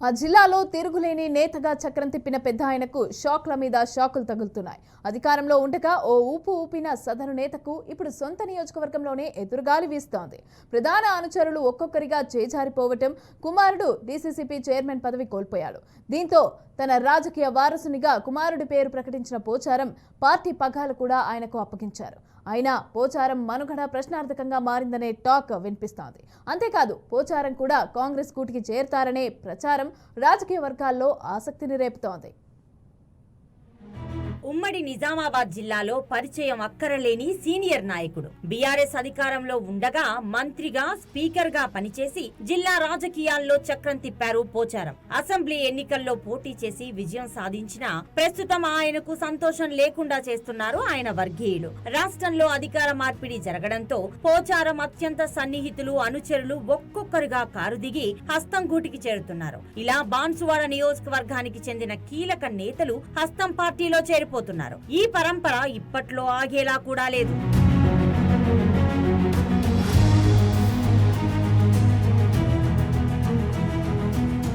ఆ జిల్లాలో తిరుగులేని నేతగా చక్రం తిప్పిన పెద్ద ఆయనకు షాక్ల మీద షాకులు తగులుతున్నాయి. అధికారంలో ఉండగా ఓ ఊపు ఊపిన సదరు నేతకు ఇప్పుడు సొంత నియోజకవర్గంలోనే ఎదురుగాలి వీస్తోంది. ప్రధాన అనుచరులు ఒక్కొక్కరిగా చేజారిపోవటం, కుమారుడు డీసీసీపీ చైర్మన్ పదవి కోల్పోయాడు. దీంతో తన రాజకీయ వారసునిగా కుమారుడి పేరు ప్రకటించిన పోచారం పార్టీ పగ్గాలు కూడా ఆయనకు అప్పగించారు. అయినా పోచారం మనుగడ ప్రశ్నార్థకంగా మారిందనే టాక్ వినిపిస్తోంది. అంతేకాదు పోచారం కూడా కాంగ్రెస్ కూటికి చేరతారనే ప్రచారం రాజకీయ వర్గాల్లో ఆసక్తిని రేపుతోంది. ఉమ్మడి నిజామాబాద్ జిల్లాలో పరిచయం అక్కరలేని సీనియర్ నాయకుడు. బీఆర్ఎస్ అధికారంలో ఉండగా మంత్రిగా, స్పీకర్ గా పనిచేసి జిల్లా రాజకీయాల్లో చక్రం తిప్పారు పోచారం. అసెంబ్లీ ఎన్నికల్లో పోటీ చేసి విజయం సాధించినా ప్రస్తుతం ఆయనకు సంతోషం లేకుండా చేస్తున్నారు ఆయన వర్గీయులు. రాష్ట్రంలో అధికార మార్పిడి జరగడంతో పోచారం అత్యంత సన్నిహితులు, అనుచరులు ఒక్కొక్కరుగా కారు దిగి హస్తం గూటికి చేరుతున్నారు. ఇలా బాన్సువాడ నియోజకవర్గానికి చెందిన కీలక నేతలు హస్తం పార్టీలో చేరిపోతున్నారు. ఈ పరంపర ఇప్పట్లో ఆగేలా కూడా లేదు.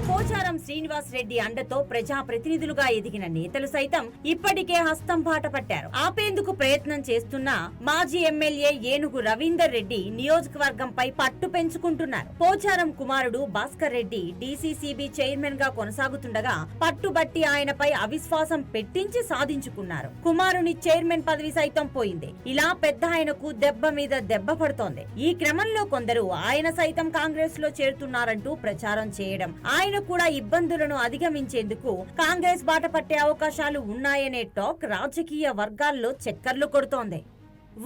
పోచారం శ్రీనివాస్ రెడ్డి అండతో ప్రజాప్రతినిధులుగా ఎదిగిన నేతలు సైతం ఇప్పటికే హస్తం బాట పట్టారు. ఆపేందుకు ప్రయత్నం చేస్తున్న మాజీ ఎమ్మెల్యే ఏనుగు రవీందర్ రెడ్డి నియోజకవర్గంపై పట్టు పెంచుకుంటున్నారు. పోచారం కుమారుడు భాస్కర్ రెడ్డి డీసీసీబీ చైర్మన్ గా కొనసాగుతుండగా పట్టుబట్టి ఆయనపై అవిశ్వాసం పెట్టించి సాధించుకున్నారు. కుమారుని చైర్మన్ పదవి సైతం పోయింది. ఇలా పెద్ద ఆయనకు దెబ్బ మీద దెబ్బ పడుతోంది. ఈ క్రమంలో కొందరు ఆయన సైతం కాంగ్రెస్ లో చేరుతున్నారంటూ ప్రచారం చేయడం, ఆయన కూడా ఇబ్బందులను అధిగమించేందుకు కాంగ్రెస్ బాట పట్టే అవకాశాలు ఉన్నాయనే టాక్ రాజకీయ వర్గాల్లో చక్కర్లు కొడుతోంది.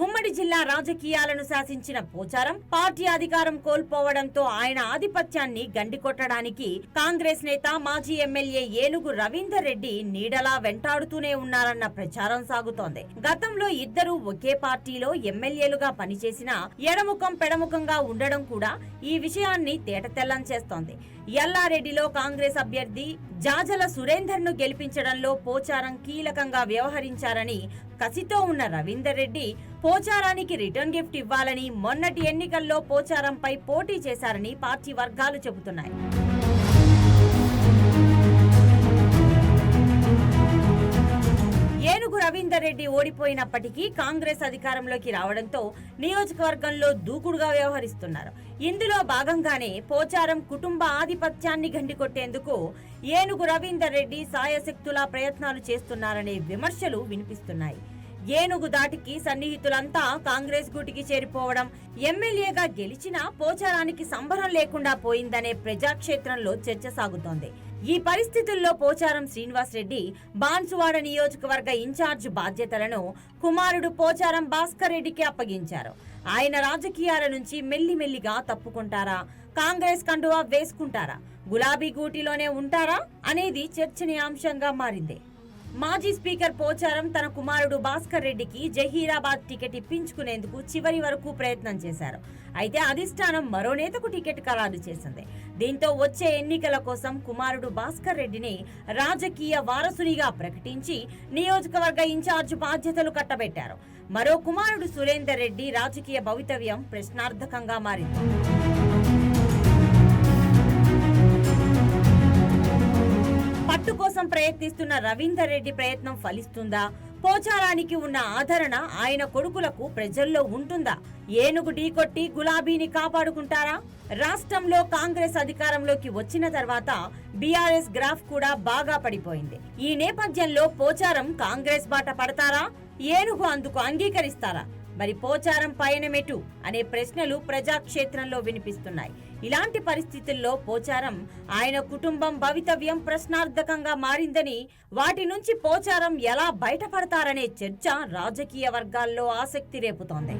ఉమ్మడి జిల్లా రాజకీయాలను శాసించిన పోచారం పార్టీ అధికారం కోల్పోవడంతో ఆయన ఆధిపత్యాన్ని గండికొట్టడానికి కాంగ్రెస్ నేత మాజీ ఎమ్మెల్యే ఏనుగు రవీందర్ రెడ్డి నీడలా వెంటాడుతూనే ఉన్నారన్న ప్రచారం సాగుతోంది. గతంలో ఇద్దరు ఒకే పార్టీలో ఎమ్మెల్యేలుగా పనిచేసినా ఎడముఖం పెడముఖంగా ఉండడం కూడా ఈ విషయాన్ని తేటతెల్లం చేస్తోంది. ఎల్లారెడ్డిలో కాంగ్రెస్ అభ్యర్థి జాజల సురేందర్ ను గెలిపించడంలో పోచారం కీలకంగా వ్యవహరించారని కసితో ఉన్న రవీందర్ రెడ్డి పోచారానికి రిటర్న్ గిఫ్ట్ ఇవ్వాలని మొన్నటి ఎన్నికల్లో పోచారంపై పోటీ చేశారని పార్టీ వర్గాలు చెబుతున్నాయి. ఏనుగు రవీందర్ రెడ్డి ఓడిపోయినప్పటికీ కాంగ్రెస్ అధికారంలోకి రావడంతో నియోజకవర్గంలో దూకుడుగా వ్యవహరిస్తున్నారు. ఇందులో భాగంగానే పోచారం కుటుంబ ఆధిపత్యాన్ని గండికొట్టేందుకు ఏనుగు రవీందర్ రెడ్డి సాయశక్తులా ప్రయత్నాలు చేస్తున్నారనే విమర్శలు వినిపిస్తున్నాయి. ఏనుగు దాటికి సన్నిహితులంతా కాంగ్రెస్ గూటికి చేరిపోవడం, ఎమ్మెల్యేగా గెలిచినా పోచారానికి సంబరం లేకుండా పోయిందనే ప్రజాక్షేత్రంలో చర్చ సాగుతోంది. ఈ పరిస్థితుల్లో పోచారం శ్రీనివాస్ రెడ్డి బాన్సువాడ నియోజకవర్గ ఇన్ఛార్జ్ బాధ్యతలను కుమారుడు పోచారం భాస్కర్ రెడ్డికి అప్పగించారు. ఆయన రాజకీయాల నుంచి మెల్లిమెల్లిగా తప్పుకుంటారా, కాంగ్రెస్ కండువా వేసుకుంటారా, గులాబీ గూటిలోనే ఉంటారా అనేది చర్చనీయాంశంగా మారింది. మాజీ స్పీకర్ పోచారం తన కుమారుడు భాస్కర్ రెడ్డికి జహీరాబాద్ టికెట్ ఇప్పించుకునేందుకు చివరి వరకు ప్రయత్నం చేశారు. అయితే అధిష్టానం మరో నేతకు టికెట్ ఖరారు చేసింది. దీంతో వచ్చే ఎన్నికల కోసం కుమారుడు భాస్కర్ రెడ్డిని రాజకీయ వారసునిగా ప్రకటించి నియోజకవర్గ ఇన్ఛార్జ్ బాధ్యతలు కట్టబెట్టారు. మరో కుమారుడు సురేందర్ రెడ్డి రాజకీయ భవితవ్యం ప్రశ్నార్థకంగా మారింది. పట్టు కోసం ప్రయత్నిస్తున్న రవీందర్ రెడ్డి ప్రయత్నం ఫలిస్తుందా? పోచారానికి ఉన్న ఆదరణ ఆయన కొడుకులకు ప్రజల్లో ఉంటుందా? ఏనుగు ఢీకొట్టి గులాబీని కాపాడుకుంటారా? రాష్ట్రంలో కాంగ్రెస్ అధికారంలోకి వచ్చిన తర్వాత బీఆర్ఎస్ గ్రాఫ్ కూడా బాగా పడిపోయింది. ఈ నేపథ్యంలో పోచారం కాంగ్రెస్ బాట పడతారా? ఏనుగు అందుకు అంగీకరిస్తారా? మరి పోచారం పయనమెటు అనే ప్రశ్నలు ప్రజాక్షేత్రంలో వినిపిస్తున్నాయి. ఇలాంటి పరిస్థితుల్లో పోచారం, ఆయన కుటుంబం భవితవ్యం ప్రశ్నార్థకంగా మారిందని, వాటి నుంచి పోచారం ఎలా బయటపడతారనే చర్చ రాజకీయ వర్గాల్లో ఆసక్తి రేపుతోంది.